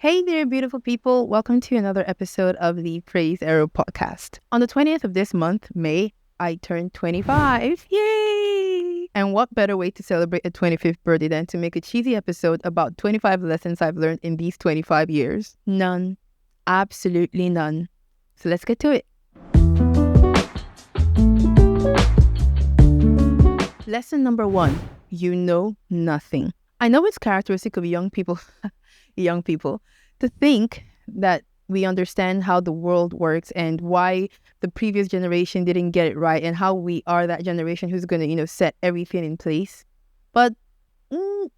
Hey there, beautiful people. Welcome to another episode of the Praise Arrow podcast. On the 20th of this month, May, I turned 25. Yay! And what better way to celebrate a 25th birthday than to make a cheesy episode about 25 lessons I've learned in these 25 years? None. Absolutely none. So let's get to it. Lesson number 1. You know nothing. I know it's characteristic of young people to think that we understand how the world works and why the previous generation didn't get it right and how we are that generation who's going to, set everything in place. But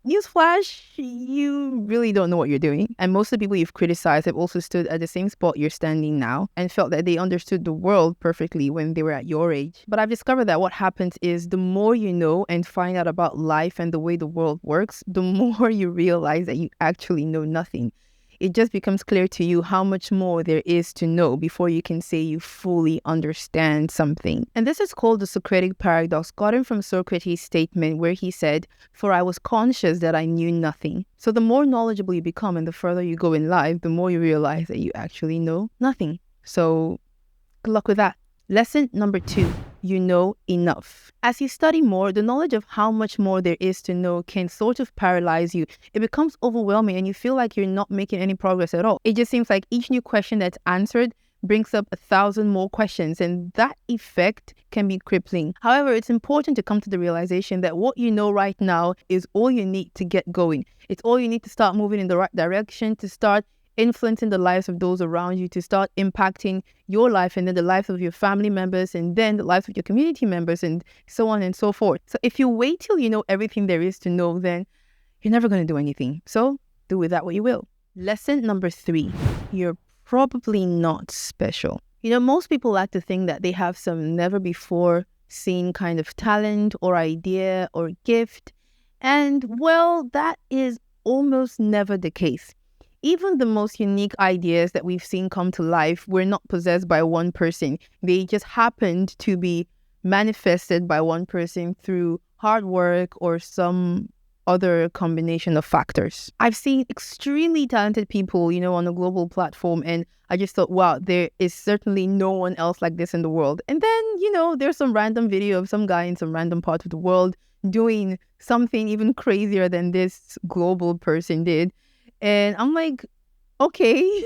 newsflash, you really don't know what you're doing. And most of the people you've criticized have also stood at the same spot you're standing now and felt that they understood the world perfectly when they were at your age. But I've discovered that what happens is the more you know and find out about life and the way the world works, the more you realize that you actually know nothing. It just becomes clear to you how much more there is to know before you can say you fully understand something. And this is called the Socratic paradox, gotten from Socrates' statement where he said, "For I was conscious that I knew nothing." So the more knowledgeable you become and the further you go in life, the more you realize that you actually know nothing. So good luck with that. Lesson number 2. You know enough. As you study more, the knowledge of how much more there is to know can sort of paralyze you. It becomes overwhelming and you feel like you're not making any progress at all. It just seems like each new question that's answered brings up 1,000 more questions, and that effect can be crippling. However, it's important to come to the realization that what you know right now is all you need to get going. It's all you need to start moving in the right direction, to start influencing the lives of those around you, to start impacting your life and then the lives of your family members and then the lives of your community members and so on and so forth. So if you wait till you know everything there is to know, then you're never going to do anything. So do with that what you will. Lesson number 3. You're probably not special. Most people like to think that they have some never before seen kind of talent or idea or gift. And well, that is almost never the case. Even the most unique ideas that we've seen come to life were not possessed by one person. They just happened to be manifested by one person through hard work or some other combination of factors. I've seen extremely talented people, on a global platform, and I just thought, wow, there is certainly no one else like this in the world. And then, there's some random video of some guy in some random part of the world doing something even crazier than this global person did. And I'm like, okay,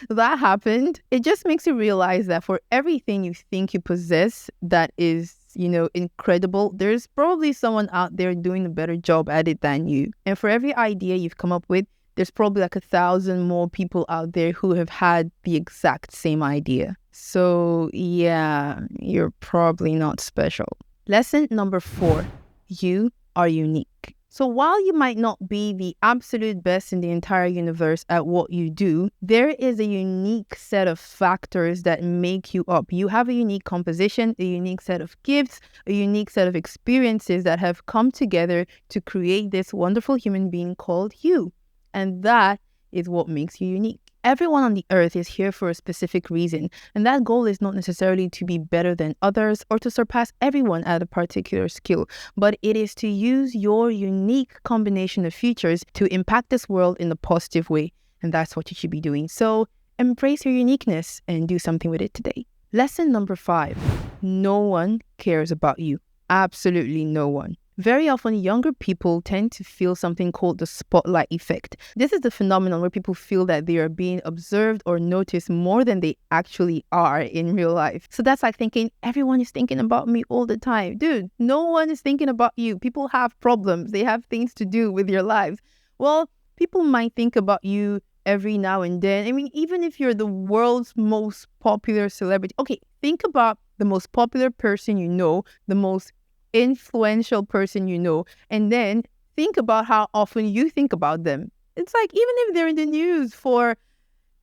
that happened. It just makes you realize that for everything you think you possess that is, incredible, there's probably someone out there doing a better job at it than you. And for every idea you've come up with, there's probably like 1,000 more people out there who have had the exact same idea. So yeah, you're probably not special. Lesson number 4. You are unique. So while you might not be the absolute best in the entire universe at what you do, there is a unique set of factors that make you up. You have a unique composition, a unique set of gifts, a unique set of experiences that have come together to create this wonderful human being called you. And that is what makes you unique. Everyone on the earth is here for a specific reason, and that goal is not necessarily to be better than others or to surpass everyone at a particular skill, but it is to use your unique combination of features to impact this world in a positive way, and that's what you should be doing. So embrace your uniqueness and do something with it today. Lesson number 5. No one cares about you. Absolutely no one. Very often, younger people tend to feel something called the spotlight effect. This is the phenomenon where people feel that they are being observed or noticed more than they actually are in real life. So that's like thinking, everyone is thinking about me all the time. Dude, no one is thinking about you. People have problems. They have things to do with your lives. Well, people might think about you every now and then. I mean, even if you're the world's most popular celebrity. Okay, think about the most popular person you know, the most influential person you know, and then think about how often you think about them. It's like, even if they're in the news for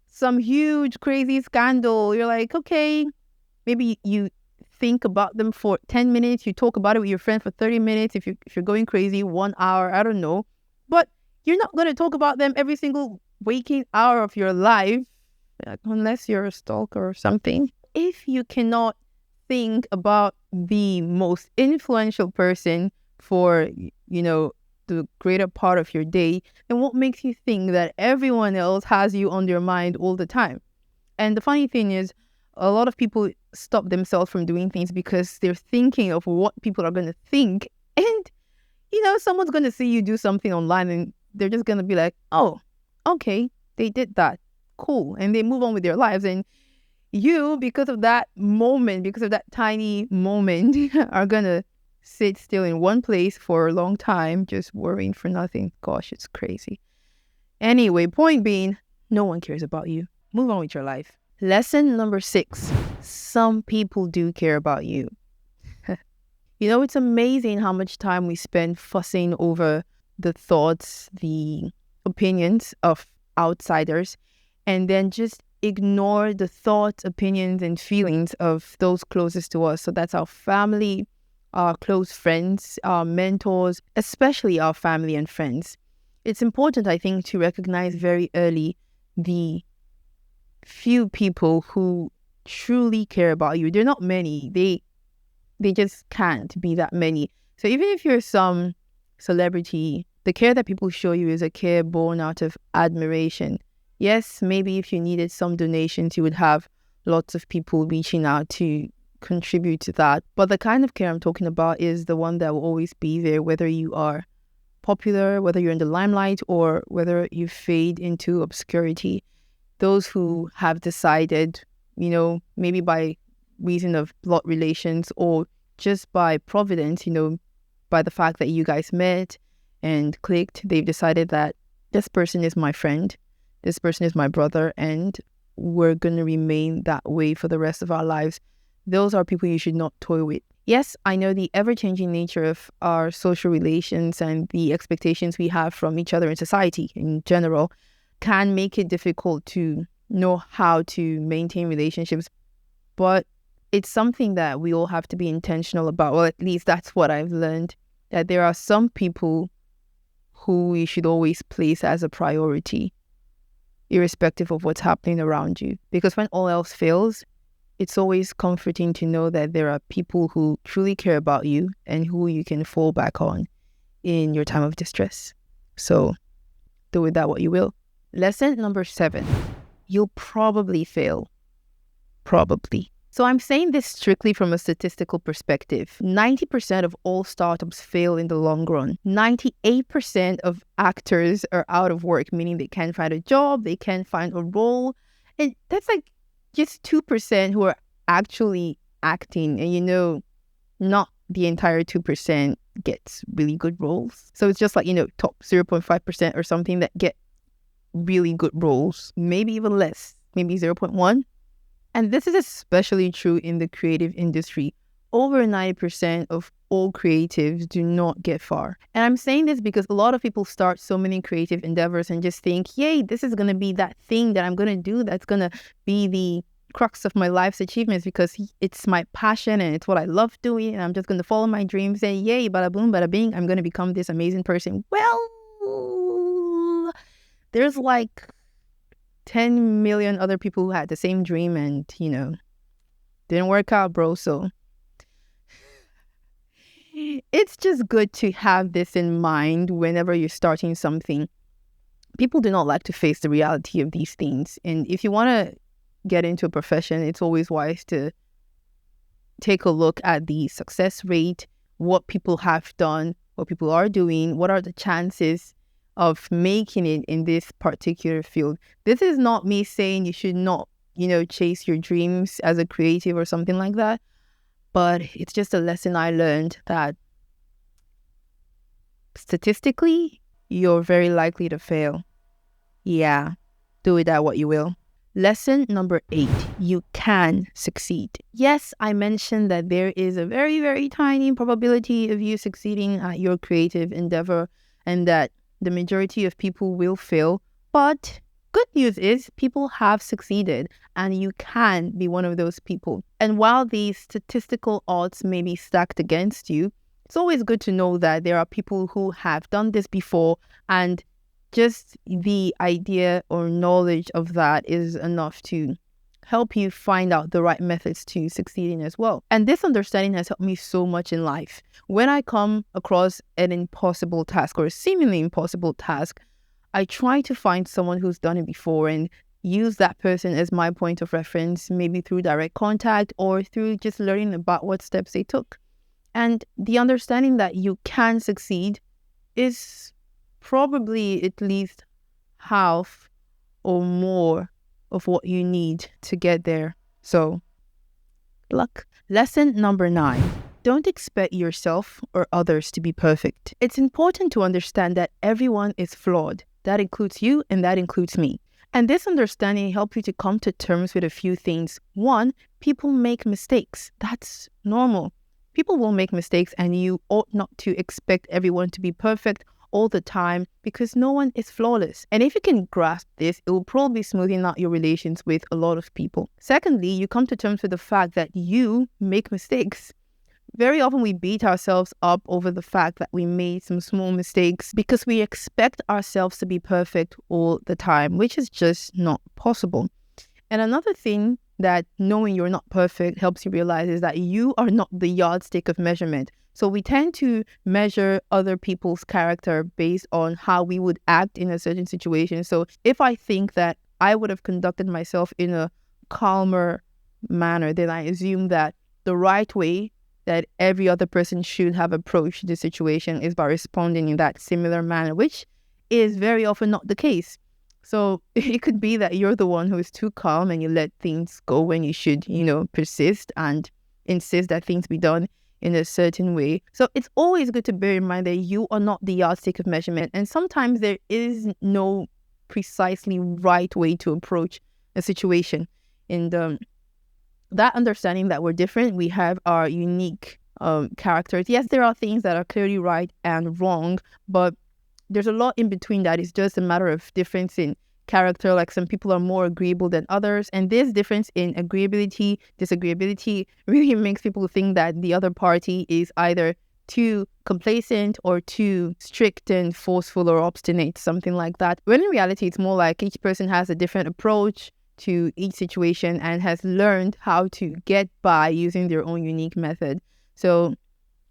some huge crazy scandal, you're like, okay, maybe you think about them for 10 minutes, you talk about it with your friend for 30 minutes, if you're going crazy, 1 hour, I don't know, but you're not going to talk about them every single waking hour of your life, unless you're a stalker or something. If you cannot think about the most influential person for, the greater part of your day, then what makes you think that everyone else has you on their mind all the time? And the funny thing is, a lot of people stop themselves from doing things because they're thinking of what people are going to think. And, someone's going to see you do something online and they're just going to be like, oh, okay, they did that. Cool. And they move on with their lives. And you, because of that moment, because of that tiny moment, are going to sit still in one place for a long time, just worrying for nothing. Gosh, it's crazy. Anyway, point being, no one cares about you. Move on with your life. Lesson number 6. Some people do care about you. It's amazing how much time we spend fussing over the thoughts, the opinions of outsiders, and then just ignore the thoughts, opinions, and feelings of those closest to us. So that's our family, our close friends, our mentors, especially our family and friends. It's important, I think, to recognize very early the few people who truly care about you. They're not many. They just can't be that many. So even if you're some celebrity, the care that people show you is a care born out of admiration. Yes, maybe if you needed some donations, you would have lots of people reaching out to contribute to that. But the kind of care I'm talking about is the one that will always be there, whether you are popular, whether you're in the limelight, or whether you fade into obscurity. Those who have decided, maybe by reason of blood relations or just by providence, by the fact that you guys met and clicked, they've decided that this person is my friend, this person is my brother, and we're going to remain that way for the rest of our lives. Those are people you should not toy with. Yes, I know the ever-changing nature of our social relations and the expectations we have from each other in society in general can make it difficult to know how to maintain relationships, but it's something that we all have to be intentional about. Well, at least that's what I've learned, that there are some people who we should always place as a priority, irrespective of what's happening around you. Because when all else fails, it's always comforting to know that there are people who truly care about you and who you can fall back on in your time of distress. So do with that what you will. Lesson number 7. You'll probably fail. Probably. So I'm saying this strictly from a statistical perspective. 90% of all startups fail in the long run. 98% of actors are out of work, meaning they can't find a job, they can't find a role. And that's like just 2% who are actually acting. And not the entire 2% gets really good roles. So it's just like, top 0.5% or something that get really good roles. Maybe even less, maybe 0.1. And this is especially true in the creative industry. Over 90% of all creatives do not get far. And I'm saying this because a lot of people start so many creative endeavors and just think, yay, this is going to be that thing that I'm going to do that's going to be the crux of my life's achievements because it's my passion and it's what I love doing and I'm just going to follow my dreams and yay, bada boom, bada bing, I'm going to become this amazing person. Well, there's like 10 million other people who had the same dream and, didn't work out, bro. So it's just good to have this in mind whenever you're starting something. People do not like to face the reality of these things. And if you want to get into a profession, it's always wise to take a look at the success rate, what people have done, what people are doing, what are the chances of making it in this particular field. This is not me saying you should not, chase your dreams as a creative or something like that. But it's just a lesson I learned that statistically, you're very likely to fail. Yeah, do with that what you will. Lesson number 8, you can succeed. Yes, I mentioned that there is a very, very tiny probability of you succeeding at your creative endeavor and that the majority of people will fail. But good news is people have succeeded and you can be one of those people. And while these statistical odds may be stacked against you, it's always good to know that there are people who have done this before, and just the idea or knowledge of that is enough to help you find out the right methods to succeeding as well. And this understanding has helped me so much in life. When I come across an impossible task or a seemingly impossible task, I try to find someone who's done it before and use that person as my point of reference, maybe through direct contact or through just learning about what steps they took. And the understanding that you can succeed is probably at least half or more of what you need to get there. So, luck. Lesson number 9. Don't expect yourself or others to be perfect. It's important to understand that everyone is flawed. That includes you and that includes me. And this understanding helps you to come to terms with a few things. 1, people make mistakes. That's normal. People will make mistakes and you ought not to expect everyone to be perfect all the time because no one is flawless. And if you can grasp this, it will probably smoothen out your relations with a lot of people. Secondly, you come to terms with the fact that you make mistakes. Very often we beat ourselves up over the fact that we made some small mistakes because we expect ourselves to be perfect all the time, which is just not possible. And another thing that knowing you're not perfect helps you realize is that you are not the yardstick of measurement. So we tend to measure other people's character based on how we would act in a certain situation. So if I think that I would have conducted myself in a calmer manner, then I assume that the right way that every other person should have approached the situation is by responding in that similar manner, which is very often not the case. So it could be that you're the one who is too calm and you let things go when you should, persist and insist that things be done in a certain way. So it's always good to bear in mind that you are not the yardstick of measurement. And sometimes there is no precisely right way to approach a situation. And that understanding that we're different, we have our unique characters. Yes, there are things that are clearly right and wrong, but there's a lot in between that. It's just a matter of difference in character. Like some people are more agreeable than others. And this difference in agreeability, disagreeability really makes people think that the other party is either too complacent or too strict and forceful or obstinate, something like that. When in reality, it's more like each person has a different approach to each situation and has learned how to get by using their own unique method. So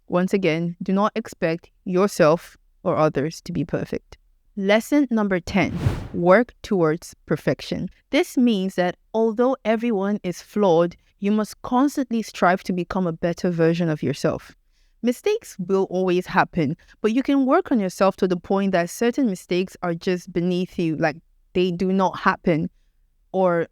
once again, do not expect yourself or others to be perfect. Lesson number 10, work towards perfection. This means that although everyone is flawed, you must constantly strive to become a better version of yourself. Mistakes will always happen, but you can work on yourself to the point that certain mistakes are just beneath you, like they do not happen or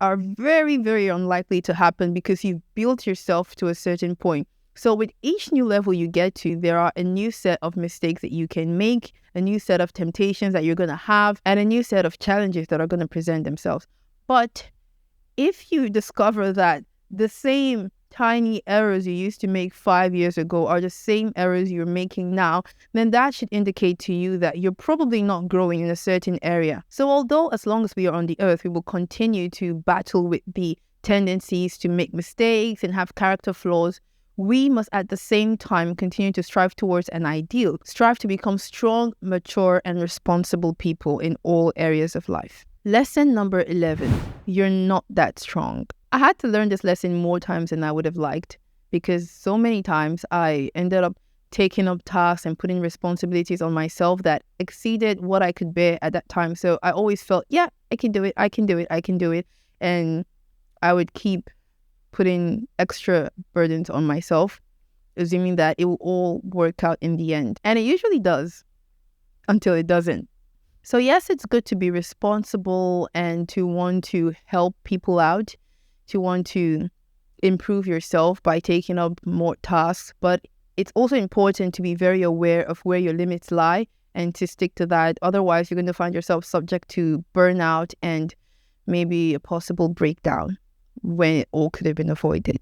are very, very unlikely to happen because you've built yourself to a certain point. So with each new level you get to, there are a new set of mistakes that you can make, a new set of temptations that you're going to have, and a new set of challenges that are going to present themselves. But if you discover that the same tiny errors you used to make 5 years ago are the same errors you're making now, then that should indicate to you that you're probably not growing in a certain area. So although as long as we are on the earth, we will continue to battle with the tendencies to make mistakes and have character flaws, we must at the same time continue to strive towards an ideal, strive to become strong, mature, and responsible people in all areas of life. Lesson number 11, you're not that strong. I had to learn this lesson more times than I would have liked because so many times I ended up taking up tasks and putting responsibilities on myself that exceeded what I could bear at that time. So I always felt, yeah, I can do it, I can do it, I can do it. And I would keep putting extra burdens on myself, assuming that it will all work out in the end. And it usually does until it doesn't. So yes, it's good to be responsible and to want to help people out, to want to improve yourself by taking up more tasks. But it's also important to be very aware of where your limits lie and to stick to that. Otherwise, you're going to find yourself subject to burnout and maybe a possible breakdown when it all could have been avoided.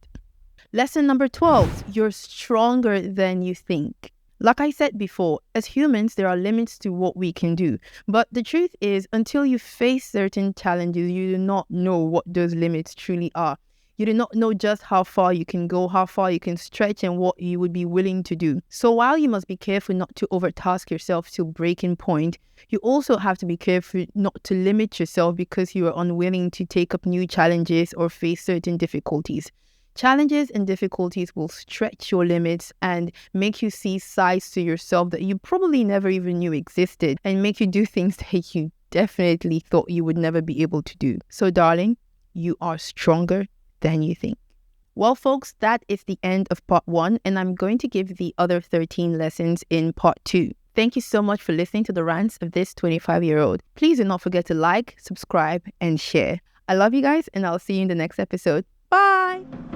Lesson number 12, you're stronger than you think. Like I said before, as humans, there are limits to what we can do. But the truth is, until you face certain challenges, you do not know what those limits truly are. You do not know just how far you can go, how far you can stretch, and what you would be willing to do. So while you must be careful not to overtask yourself to breaking point, you also have to be careful not to limit yourself because you are unwilling to take up new challenges or face certain difficulties. Challenges and difficulties will stretch your limits and make you see sides to yourself that you probably never even knew existed, and make you do things that you definitely thought you would never be able to do. So darling, you are stronger than you think. Well, folks, that is the end of part 1, and I'm going to give the other 13 lessons in part 2. Thank you so much for listening to the rants of this 25-year-old. Please do not forget to like, subscribe, and share. I love you guys, and I'll see you in the next episode. Bye!